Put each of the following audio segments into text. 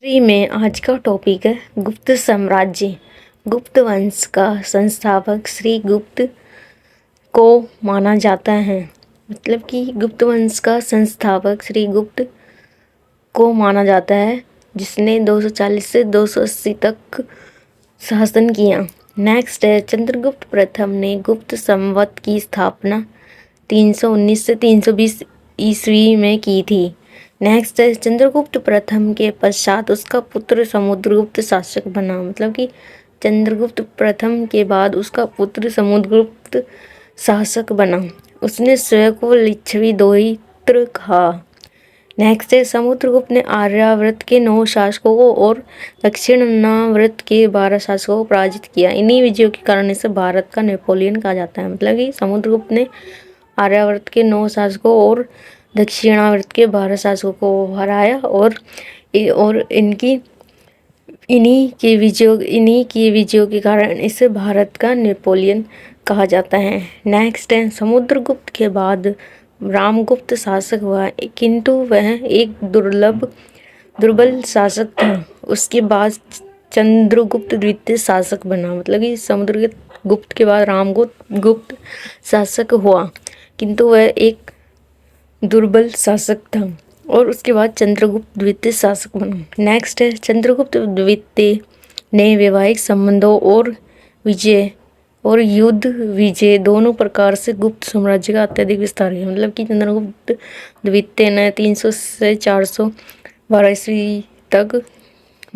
History में आज का टॉपिक है गुप्त साम्राज्य। गुप्त वंश का संस्थापक श्री गुप्त को माना जाता है। मतलब कि गुप्त वंश का संस्थापक श्री गुप्त को माना जाता है, जिसने 240 से 280 तक शासन किया। नेक्स्ट है चंद्रगुप्त प्रथम ने गुप्त संवत की स्थापना 319 से 320 ईस्वी में की थी। नेक्स्ट है चंद्रगुप्त प्रथम के पश्चात उसका पुत्र समुद्रगुप्त शासक बना। मतलब कि चंद्रगुप्त प्रथम के बाद उसका पुत्र समुद्रगुप्त शासक बना। उसने स्वयं को लिच्छवी दोहित्र कहा। नेक्स्ट है समुद्रगुप्त ने आर्यावर्त के 9 शासकों को और दक्षिणावर्त के 12 शासकों को पराजित किया। इन्हीं विजयों के कारण इसे भारत का नेपोलियन कहा जाता है। मतलब कि समुद्रगुप्त ने आर्यावर्त के 9 शासकों और दक्षिणावर्त के 12 शासकों को हराया और इन्हीं के विजयों के कारण इसे भारत का नेपोलियन कहा जाता है। नेक्स्ट है समुद्रगुप्त के बाद रामगुप्त शासक हुआ, किंतु वह एक दुर्बल शासक था। उसके बाद चंद्रगुप्त द्वितीय शासक बना। मतलब कि समुद्रगुप्त के बाद रामगुप्त शासक हुआ, किंतु वह एक दुर्बल शासक था। और उसके बाद चंद्रगुप्त द्वितीय शासक बना। नेक्स्ट है चंद्रगुप्त द्वितीय ने वैवाहिक संबंधों और युद्ध विजय दोनों प्रकार से गुप्त साम्राज्य का अत्यधिक विस्तार किया। मतलब कि चंद्रगुप्त द्वितीय ने 300 से 412 ईस्वी तक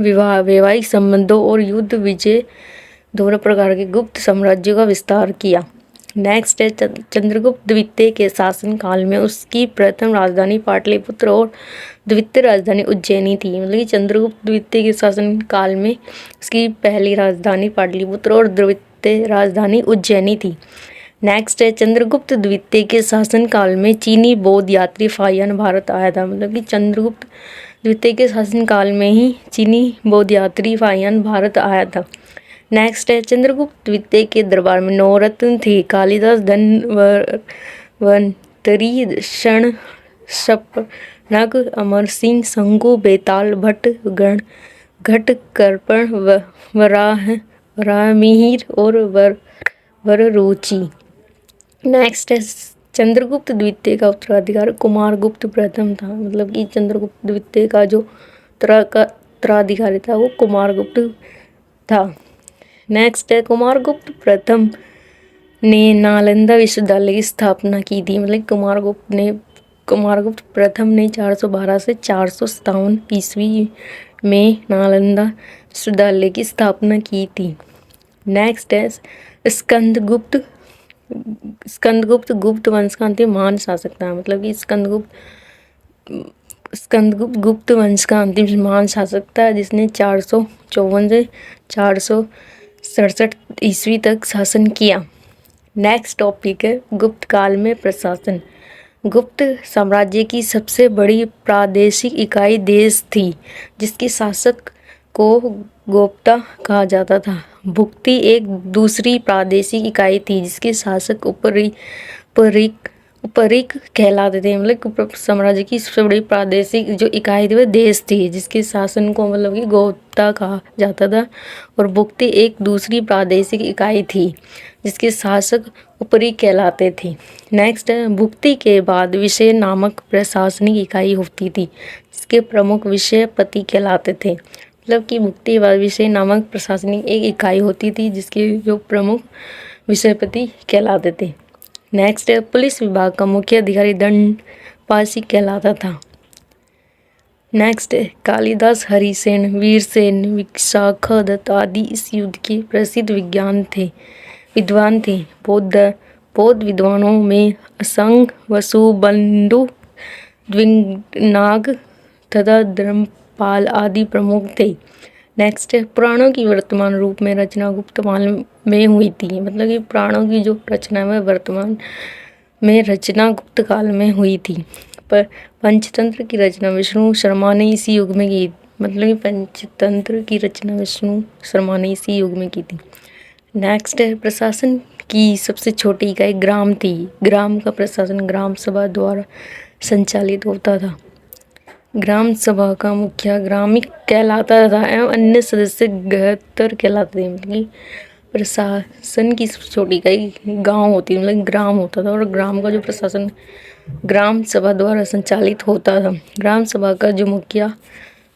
वैवाहिक संबंधों और युद्ध विजय दोनों प्रकार के गुप्त साम्राज्यों का विस्तार किया। नेक्स्ट है चंद्रगुप्त द्वितीय के शासन काल में उसकी प्रथम राजधानी पाटलिपुत्र और द्वितीय राजधानी उज्जैनी थी। मतलब कि चंद्रगुप्त द्वितीय के शासन काल में उसकी पहली राजधानी पाटलिपुत्र और द्वितीय राजधानी उज्जैनी थी। नेक्स्ट है चंद्रगुप्त द्वितीय के शासन काल में चीनी बौद्ध यात्री फाहियान भारत आया था। मतलब कि चंद्रगुप्त द्वितीय के शासन काल में ही चीनी बौद्ध यात्री फाहियान भारत आया था। नेक्स्ट है चंद्रगुप्त द्वितीय के दरबार में 9 रत्न थे: कालिदास, धन्वंतरि, शर्पणख, अमर सिंह, शंकु, बेताल, भट्ट, घटकर्पण, वराहमिहिर और वररुचि। नेक्स्ट है चंद्रगुप्त द्वितीय का उत्तराधिकारी कुमारगुप्त प्रथम था। मतलब कि चंद्रगुप्त द्वितीय का जो उत्तराधिकारी था वो कुमारगुप्त था। नेक्स्ट है कुमारगुप्त प्रथम ने नालंदा विश्वविद्यालय की स्थापना की थी। मतलब कुमारगुप्त प्रथम ने 412 से 457 ईस्वी में नालंदा विश्वविद्यालय की स्थापना की थी। नेक्स्ट है स्कंदगुप्त गुप्त वंश का अंतिम महान शासक था। मतलब कि स्कंदगुप्त गुप्त वंश का अंतिम महान शासक था, जिसने 454 से 467 ईस्वी तक शासन किया। नेक्स्ट टॉपिक है गुप्त काल में प्रशासन। गुप्त साम्राज्य की सबसे बड़ी प्रादेशिक इकाई देश थी, जिसके शासक को गोप्ता कहा जाता था। भुक्ति एक दूसरी प्रादेशिक इकाई थी, जिसके शासक उपरिक कहलाते थे। मतलब साम्राज्य की सबसे बड़ी प्रादेशिक जो इकाई थी वह देश थी, जिसके शासन को मतलब कि गोप्ता कहा जाता था। और भुक्ति एक दूसरी प्रादेशिक इकाई थी, जिसके शासक उपरिक कहलाते थे। नेक्स्ट है भुक्ति के बाद विषय नामक प्रशासनिक इकाई होती थी, जिसके प्रमुख विषयपति कहलाते थे। मतलब कि भुक्ति के बाद विषय नामक प्रशासनिक एक इकाई होती थी, जिसके जो प्रमुख विषयपति कहलाते थे। नेक्स्ट है पुलिस विभाग का मुख्य अधिकारी दंडपाशी कहलाता था। नेक्स्ट है कालिदास, हरिसेन, वीरसेन, विशाखदत्त आदि इस युद्ध के प्रसिद्ध विद्वान थे। बौद्ध विद्वानों में असंग, वसुबंधु, द्विनाग तथा धर्मपाल आदि प्रमुख थे। नेक्स्ट है पुराणों की वर्तमान रूप में रचना गुप्त काल में हुई थी। मतलब कि पुराणों की जो रचना है वर्तमान में रचना गुप्त काल में हुई थी। पर पंचतंत्र की रचना विष्णु शर्मा ने इसी युग में की। मतलब कि पंचतंत्र की रचना विष्णु शर्मा ने इसी युग में की थी। नेक्स्ट है प्रशासन की सबसे छोटी इकाई ग्राम थी। ग्राम का प्रशासन ग्राम सभा द्वारा संचालित होता था। ग्राम सभा का मुखिया ग्रामिक कहलाता था एवं अन्य सदस्य गहत्तर कहलाते थे। मतलब कि प्रशासन की सबसे छोटी इकाई गांव होती है, मतलब ग्राम होता था, और ग्राम का जो प्रशासन ग्राम सभा द्वारा संचालित होता था। ग्राम सभा का जो मुखिया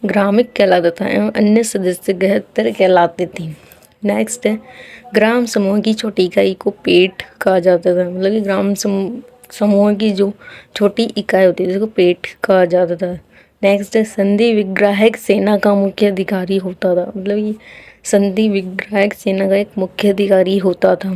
ग्रामिक कहलाता था एवं अन्य सदस्य गहत्तर कहलाते थे। नेक्स्ट है, ग्राम समूह की छोटी इकाई को पेट कहा जाता था। मतलब कि ग्राम समूह की जो छोटी इकाई होती थी उसको पेट कहा जाता था। नेक्स्ट है, संधि विग्राहक सेना का मुख्य अधिकारी होता था। मतलब कि संधि विग्राहक सेना का एक मुख्य अधिकारी होता था।